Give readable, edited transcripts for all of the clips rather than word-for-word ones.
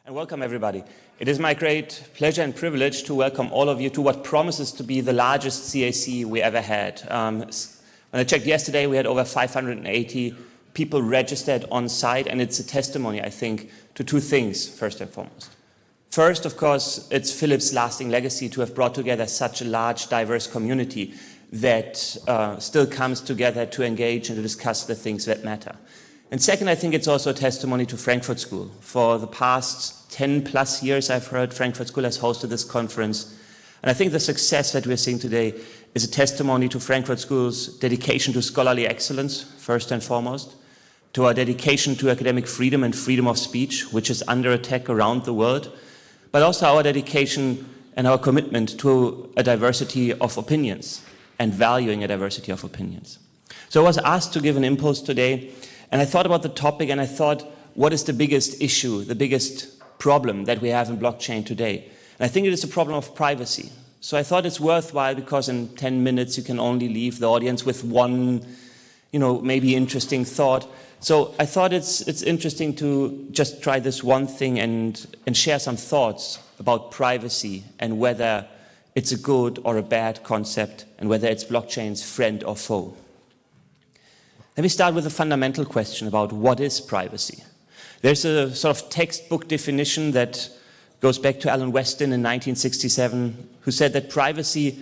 And welcome everybody. It is my great pleasure and privilege to welcome all of you to what promises to be the largest CAC we ever had. When I checked yesterday, we had over 580 people registered on site, and it's a testimony, I think, to two things, first and foremost. First, of course, it's Philip's lasting legacy to have brought together such a large, diverse community that still comes together to engage and to discuss the things that matter. And second, I think it's also a testimony to Frankfurt School. For the past 10 plus years, I've heard Frankfurt School has hosted this conference. And I think the success that we're seeing today is a testimony to Frankfurt School's dedication to scholarly excellence, first and foremost, to our dedication to academic freedom and freedom of speech, which is under attack around the world, but also our dedication and our commitment to a diversity of opinions and valuing a diversity of opinions. So I was asked to give an impulse today, and I thought about the topic, and I thought, what is the biggest issue, the biggest problem that we have in blockchain today? And I think it is a problem of privacy. So I thought it's worthwhile, because in 10 minutes you can only leave the audience with one, maybe interesting thought. So I thought it's interesting to just try this one thing and share some thoughts about privacy and whether it's a good or a bad concept and whether it's blockchain's friend or foe. Let me start with a fundamental question about what is privacy. There's a sort of textbook definition that goes back to Alan Weston in 1967, who said that privacy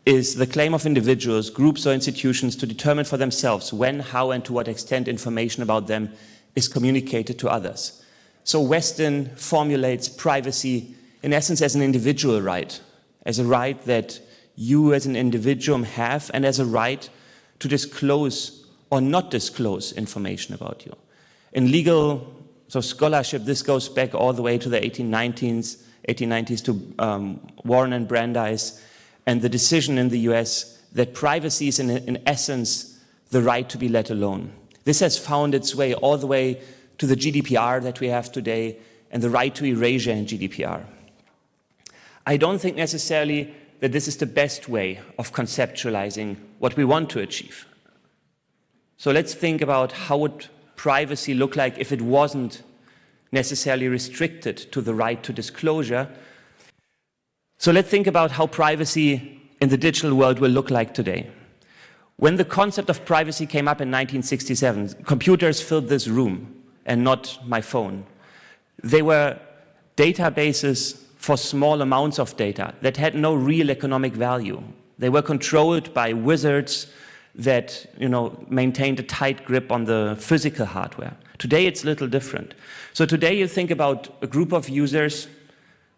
is the claim of individuals, groups or institutions to determine for themselves when, how and to what extent information about them is communicated to others. So Weston formulates privacy in essence as an individual right, as a right that you as an individual have, and as a right to disclose or not disclose information about you. In legal scholarship, this goes back all the way to the 1890s to Warren and Brandeis, and the decision in the US that privacy is in essence the right to be let alone. This has found its way all the way to the GDPR that we have today and the right to erasure in GDPR. I don't think necessarily that this is the best way of conceptualizing what we want to achieve. So let's think about how would privacy look like if it wasn't necessarily restricted to the right to disclosure. So let's think about how privacy in the digital world will look like today. When the concept of privacy came up in 1967, computers filled this room and not my phone. They were databases for small amounts of data that had no real economic value. They were controlled by wizards that maintained a tight grip on the physical hardware. Today it's a little different. So today you think about a group of users,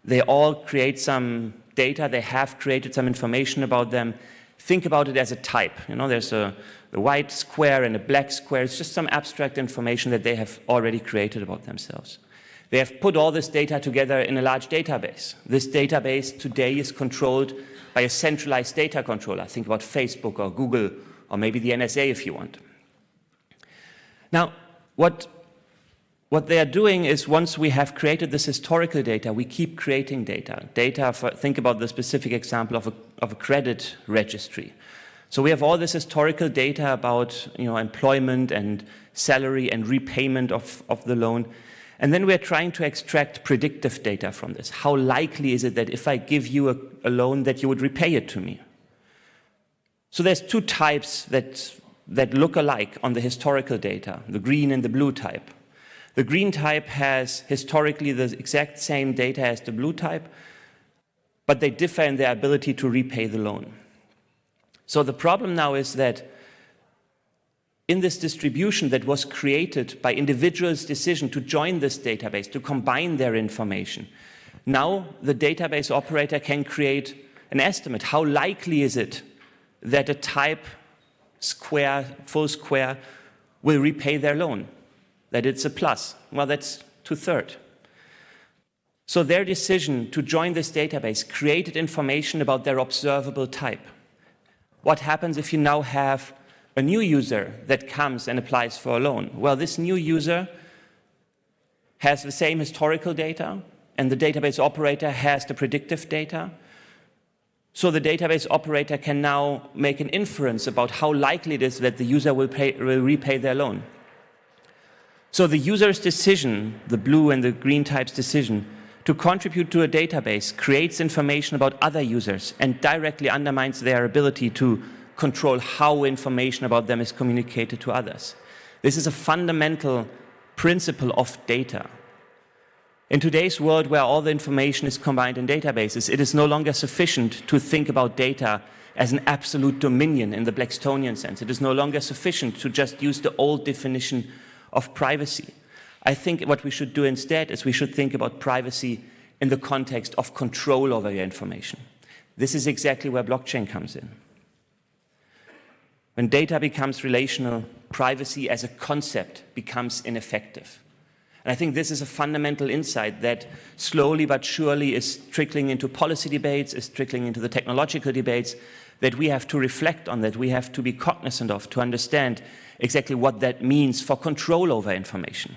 they all create some data, they have created some information about them. Think about it as a type. There's a white square and a black square. It's just some abstract information that they have already created about themselves. They have put all this data together in a large database. This database today is controlled by a centralized data controller. Think about Facebook or Google, or maybe the NSA if you want. Now, what they are doing is, once we have created this historical data, we keep creating data. Think about the specific example of a credit registry. So we have all this historical data about employment and salary and repayment of the loan. And then we're trying to extract predictive data from this. How likely is it that if I give you a loan that you would repay it to me? So there's two types that look alike on the historical data, the green and the blue type. The green type has historically the exact same data as the blue type, but they differ in their ability to repay the loan. So the problem now is that in this distribution that was created by individuals' decision to join this database, to combine their information, now the database operator can create an estimate. How likely is it that a type square, full square, will repay their loan? That it's a plus. Well, that's 2/3. So their decision to join this database created information about their observable type. What happens if you now have a new user that comes and applies for a loan? Well, this new user has the same historical data, and the database operator has the predictive data. So the database operator can now make an inference about how likely it is that the user will repay their loan. So the user's decision, the blue and the green type's decision, to contribute to a database creates information about other users and directly undermines their ability to control how information about them is communicated to others. This is a fundamental principle of data. In today's world where all the information is combined in databases, it is no longer sufficient to think about data as an absolute dominion in the Blackstonian sense. It is no longer sufficient to just use the old definition of privacy. I think what we should do instead is we should think about privacy in the context of control over your information. This is exactly where blockchain comes in. When data becomes relational, privacy as a concept becomes ineffective. And I think this is a fundamental insight that slowly but surely is trickling into policy debates, is trickling into the technological debates, that we have to reflect on, that we have to be cognizant of, to understand exactly what that means for control over information.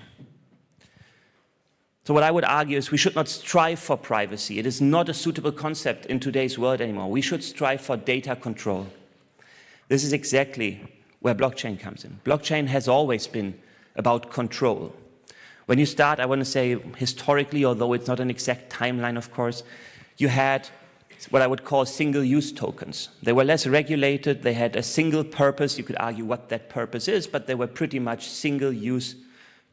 So what I would argue is we should not strive for privacy. It is not a suitable concept in today's world anymore. We should strive for data control. This is exactly where blockchain comes in. Blockchain has always been about control. When you start, I want to say historically, although it's not an exact timeline, of course, you had what I would call single-use tokens. They were less regulated, they had a single purpose. You could argue what that purpose is, but they were pretty much single-use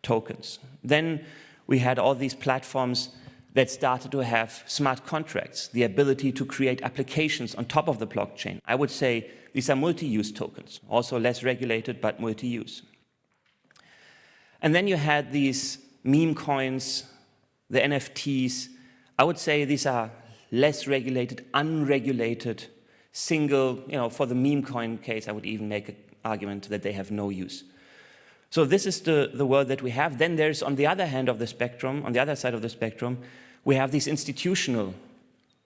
tokens. Then we had all these platforms that started to have smart contracts, the ability to create applications on top of the blockchain. I would say these are multi-use tokens, also less regulated, but multi-use. And then you had these meme coins, the NFTs. I would say these are less regulated, unregulated, single, for the meme coin case, I would even make an argument that they have no use. So this is the world that we have. Then there's, on the other hand of the spectrum, on the other side of the spectrum, we have these institutional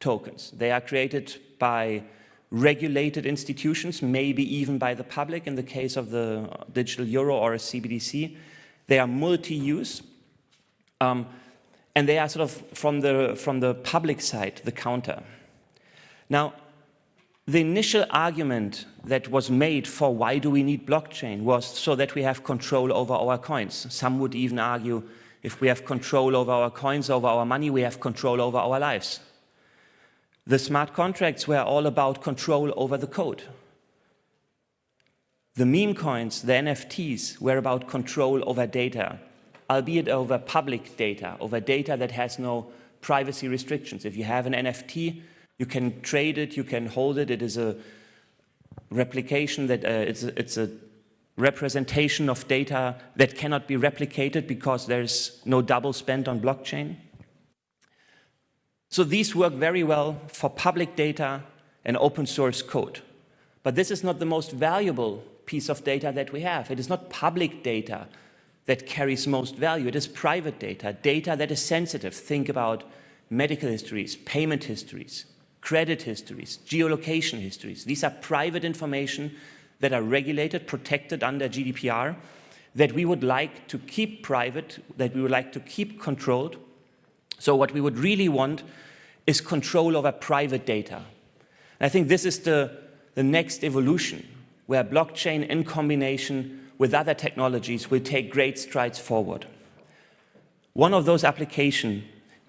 tokens. They are created by regulated institutions, maybe even by the public in the case of the digital euro or a CBDC. They are multi-use, and they are sort of from the public side, the counter. Now, the initial argument that was made for why do we need blockchain was so that we have control over our coins. Some would even argue if we have control over our coins, over our money, we have control over our lives. The smart contracts were all about control over the code. The meme coins, the NFTs, were about control over data, albeit over public data, over data that has no privacy restrictions. If you have an NFT, you can trade it, you can hold it. It is a replication that it's a representation of data that cannot be replicated because there's no double spend on blockchain. So these work very well for public data and open source code. But this is not the most valuable piece of data that we have. It is not public data that carries most value. It is private data, data that is sensitive. Think about medical histories, payment histories, credit histories, geolocation histories. These are private information that are regulated, protected under GDPR, that we would like to keep private, that we would like to keep controlled. So what we would really want is control over private data. And I think this is the next evolution, where blockchain in combination with other technologies will take great strides forward. One of those applications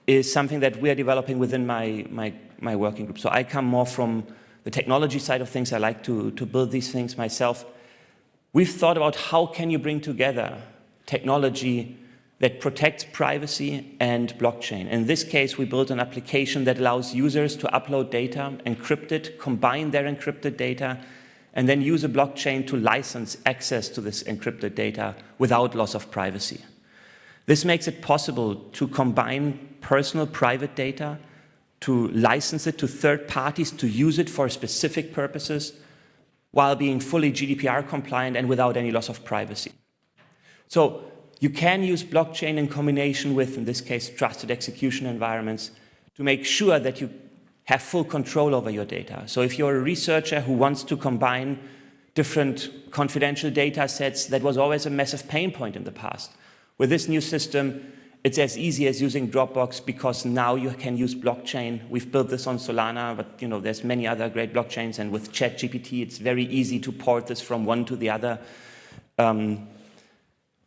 is something that we are developing within my working group. So I come more from the technology side of things. I like to build these things myself. We've thought about how can you bring together technology that protects privacy and blockchain. In this case, we built an application that allows users to upload data, encrypt it, combine their encrypted data, and then use a blockchain to license access to this encrypted data without loss of privacy. This makes it possible to combine personal private data, to license it to third parties, to use it for specific purposes, while being fully GDPR compliant and without any loss of privacy. So you can use blockchain in combination with, in this case, trusted execution environments to make sure that you have full control over your data. So if you're a researcher who wants to combine different confidential data sets, that was always a massive pain point in the past. With this new system, it's as easy as using Dropbox because now you can use blockchain. We've built this on Solana, but there's many other great blockchains, and with ChatGPT, it's very easy to port this from one to the other.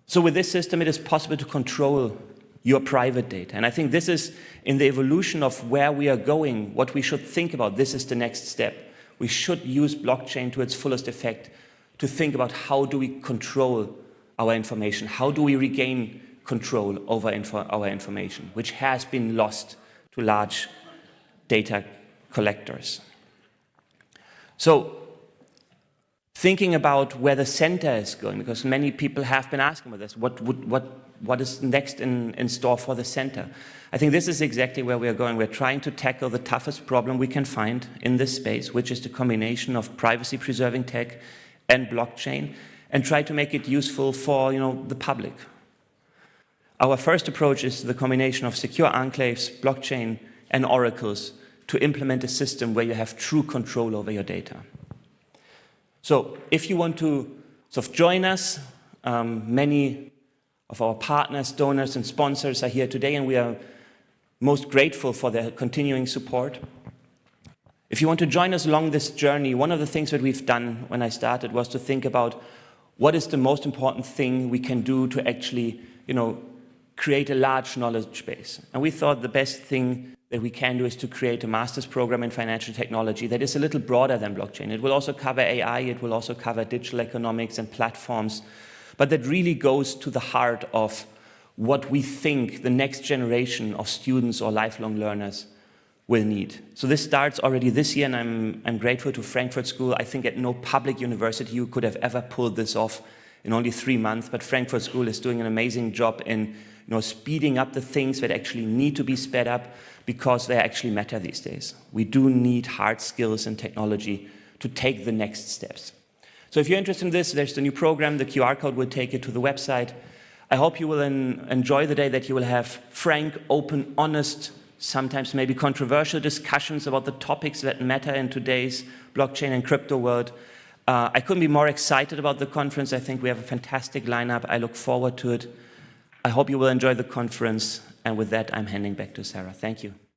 So So with this system, it is possible to control your private data. And I think this is, in the evolution of where we are going, what we should think about. This is the next step. We should use blockchain to its fullest effect to think about how do we control our information, how do we regain control over our information, which has been lost to large data collectors. So, thinking about where the center is going, because many people have been asking about this, what is next in store for the center? I think this is exactly where we are going. We're trying to tackle the toughest problem we can find in this space, which is the combination of privacy-preserving tech and blockchain, and try to make it useful for the public. Our first approach is the combination of secure enclaves, blockchain, and oracles to implement a system where you have true control over your data. So if you want to join us, many of our partners, donors, and sponsors are here today, and we are most grateful for their continuing support. If you want to join us along this journey, one of the things that we've done when I started was to think about what is the most important thing we can do to actually, create a large knowledge base. And we thought the best thing that we can do is to create a master's program in financial technology that is a little broader than blockchain. It will also cover AI, it will also cover digital economics and platforms, but that really goes to the heart of what we think the next generation of students or lifelong learners will need. So this starts already this year, and I'm grateful to Frankfurt School. I think at no public university you could have ever pulled this off in only 3 months, but Frankfurt School is doing an amazing job in speeding up the things that actually need to be sped up because they actually matter these days. We do need hard skills and technology to take the next steps. So if you're interested in this, there's the new program. The QR code will take you to the website. I hope you will enjoy the day, that you will have frank, open, honest, sometimes maybe controversial discussions about the topics that matter in today's blockchain and crypto world. I couldn't be more excited about the conference. I think we have a fantastic lineup. I look forward to it. I hope you will enjoy the conference. And with that, I'm handing back to Sarah. Thank you.